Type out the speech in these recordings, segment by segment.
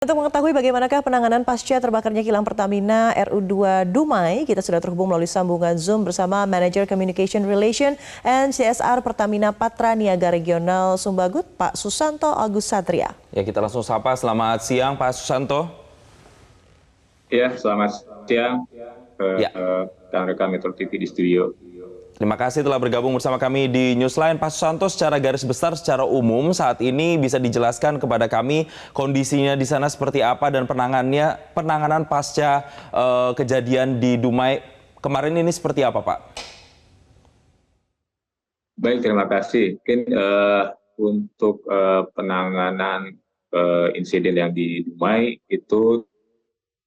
Untuk mengetahui bagaimanakah penanganan pasca terbakarnya kilang Pertamina RU2 Dumai, kita sudah terhubung melalui sambungan Zoom bersama Manager Communication Relation and CSR Pertamina Patra Niaga Regional Sumbagut, Pak Susanto Agus Satria. Ya, kita langsung sapa. Selamat siang, Pak Susanto. Ya, selamat siang rekan-rekan Metro TV di studio. Terima kasih telah bergabung bersama kami di Newsline. Pak Susanto, secara garis besar, secara umum saat ini bisa dijelaskan kepada kami kondisinya di sana seperti apa dan penanganan pasca kejadian di Dumai kemarin ini seperti apa, Pak? Baik, terima kasih. Mungkin untuk penanganan insiden yang di Dumai itu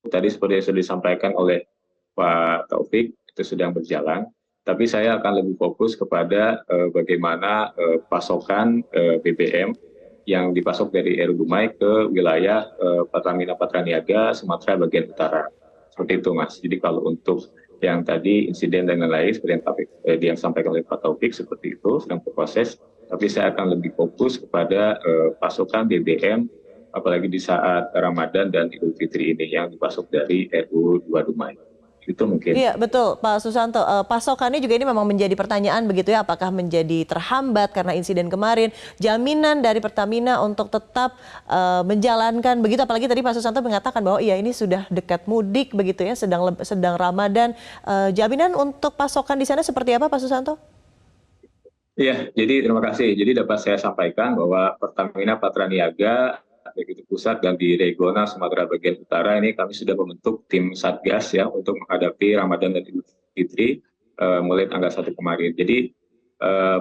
tadi seperti yang sudah disampaikan oleh Pak Taufik, itu sedang berjalan. Tapi saya akan lebih fokus kepada bagaimana pasokan BBM yang dipasok dari RU Dumai ke wilayah Pertamina Patra Niaga Sumatera bagian utara. Seperti itu, Mas. Jadi kalau untuk yang tadi insiden dan lain-lain seperti yang disampaikan oleh Pak Taufik seperti itu sedang berproses. Tapi saya akan lebih fokus kepada pasokan BBM apalagi di saat Ramadan dan Idul Fitri ini yang dipasok dari RU2 Dumai. Itu mungkin. Iya, betul Pak Susanto. Pasokannya juga ini memang menjadi pertanyaan begitu ya, apakah menjadi terhambat karena insiden kemarin? Jaminan dari Pertamina untuk tetap menjalankan begitu, apalagi tadi Pak Susanto mengatakan bahwa iya ini sudah dekat mudik begitu ya, sedang Ramadan. Jaminan untuk pasokan di sana seperti apa, Pak Susanto? Iya, jadi terima kasih. Jadi dapat saya sampaikan bahwa Pertamina Patra Niaga baik itu pusat dan di regional Sumatera bagian utara ini kami sudah membentuk tim Satgas ya untuk menghadapi Ramadan dan Idul Fitri mulai tanggal 1 kemarin. Jadi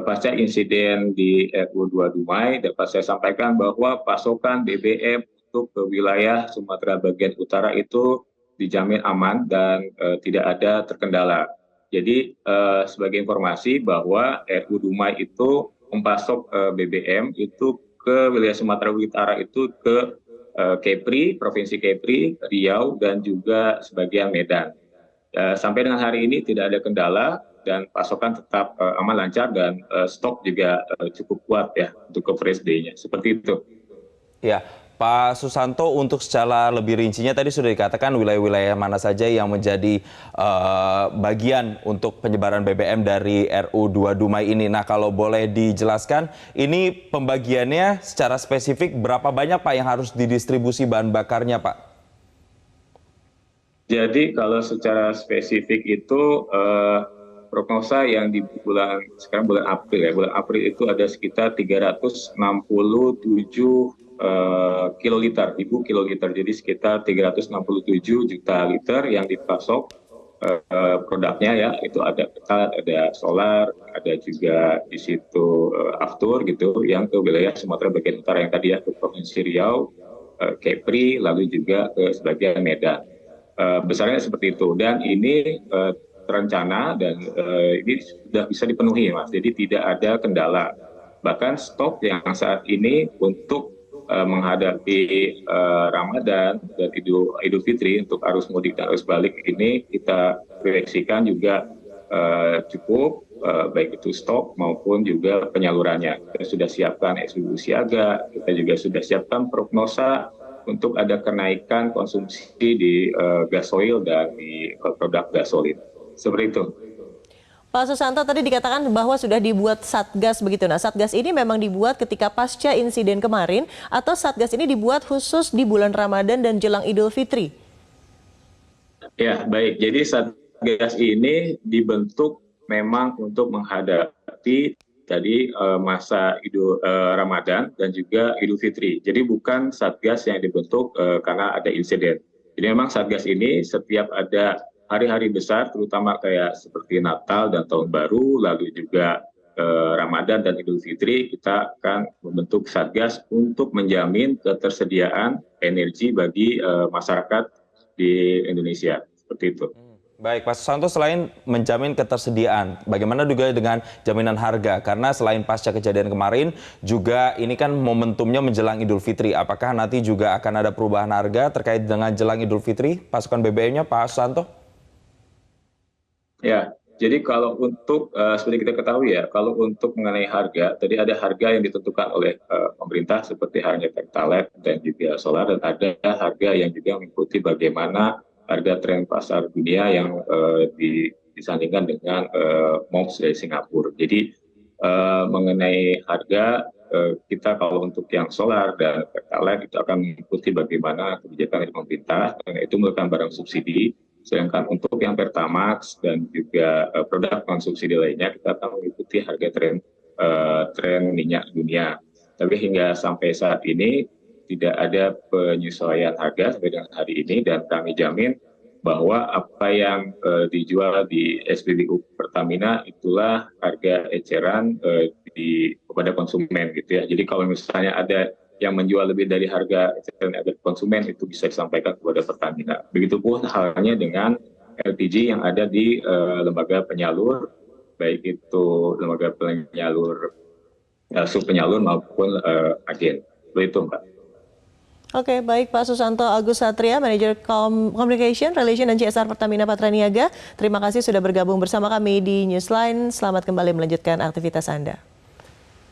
pasca insiden di RU2 Dumai dapat saya sampaikan bahwa pasokan BBM untuk ke wilayah Sumatera bagian utara itu dijamin aman dan tidak ada terkendala. Jadi sebagai informasi bahwa RU Dumai itu mempasok BBM itu ke wilayah Sumatera Utara itu ke Kepri, Provinsi Kepri, Riau, dan juga sebagian Medan. Sampai dengan hari ini tidak ada kendala dan pasokan tetap aman lancar dan stok juga cukup kuat ya untuk coverage day-nya. Seperti itu. Ya, Pak Susanto, untuk secara lebih rincinya tadi sudah dikatakan wilayah-wilayah mana saja yang menjadi bagian untuk penyebaran BBM dari RU2 Dumai ini. Nah, kalau boleh dijelaskan, ini pembagiannya secara spesifik berapa banyak Pak yang harus didistribusi bahan bakarnya, Pak? Jadi kalau secara spesifik itu prognosa yang di sekarang bulan April ya, bulan April itu ada sekitar 367 kiloliter, jadi sekitar 367 juta liter yang dipasok produknya ya, itu ada petat, ada solar, ada juga di situ aftur gitu yang ke wilayah Sumatera bagian utara yang tadi ya ke Provinsi Riau, Kepri, lalu juga ke sebagian Medan. Besarnya seperti itu dan ini terencana dan ini sudah bisa dipenuhi, Mas. Jadi tidak ada kendala. Bahkan stok yang saat ini untuk menghadapi Ramadan dan Idul Fitri untuk arus mudik dan arus balik ini kita proyeksikan juga cukup, baik itu stok maupun juga penyalurannya. Kita sudah siapkan SPBU siaga, kita juga sudah siapkan prognosa untuk ada kenaikan konsumsi di gasoil dan di produk gasolin. Seperti itu. Pak Susanto, tadi dikatakan bahwa sudah dibuat Satgas begitu. Nah, Satgas ini memang dibuat ketika pasca insiden kemarin atau Satgas ini dibuat khusus di bulan Ramadan dan jelang Idul Fitri? Ya, baik. Jadi Satgas ini dibentuk memang untuk menghadapi tadi masa Ramadan dan juga Idul Fitri. Jadi bukan Satgas yang dibentuk karena ada insiden. Jadi memang Satgas ini setiap ada hari-hari besar, terutama kayak seperti Natal dan Tahun Baru, lalu juga Ramadan dan Idul Fitri, kita akan membentuk Satgas untuk menjamin ketersediaan energi bagi masyarakat di Indonesia. Seperti itu. Baik, Pak Susanto, selain menjamin ketersediaan, bagaimana juga dengan jaminan harga? Karena selain pasca kejadian kemarin, juga ini kan momentumnya menjelang Idul Fitri. Apakah nanti juga akan ada perubahan harga terkait dengan jelang Idul Fitri, pasokan BBM-nya, Pak Susanto? Ya, Jadi kalau untuk seperti kita ketahui ya, kalau untuk mengenai harga, tadi ada harga yang ditentukan oleh pemerintah seperti harga Pertalite dan juga solar, dan ada harga yang juga mengikuti bagaimana harga tren pasar dunia yang disandingkan dengan MOPS dari Singapura. Jadi mengenai harga, kita kalau untuk yang solar dan Pertalite itu akan mengikuti bagaimana kebijakan dari pemerintah, karena itu merupakan barang subsidi. Sedangkan untuk yang Pertamax dan juga produk non subsidi lainnya, kita akan mengikuti harga tren minyak dunia. Tapi hingga sampai saat ini tidak ada penyesuaian harga sampai dengan hari ini, dan kami jamin bahwa apa yang dijual di SPBU Pertamina itulah harga eceran kepada konsumen gitu ya. Jadi kalau misalnya ada yang menjual lebih dari harga eceran ada konsumen, itu bisa disampaikan kepada Pertamina. Begitupun halnya dengan LPG yang ada di lembaga penyalur, baik itu lembaga penyalur subpenyalur maupun agen. Begitu, Mbak. Oke, baik Pak Susanto Agus Satria, Manager Communication, Relation dan CSR Pertamina Patraniaga. Terima kasih sudah bergabung bersama kami di Newsline. Selamat kembali melanjutkan aktivitas Anda.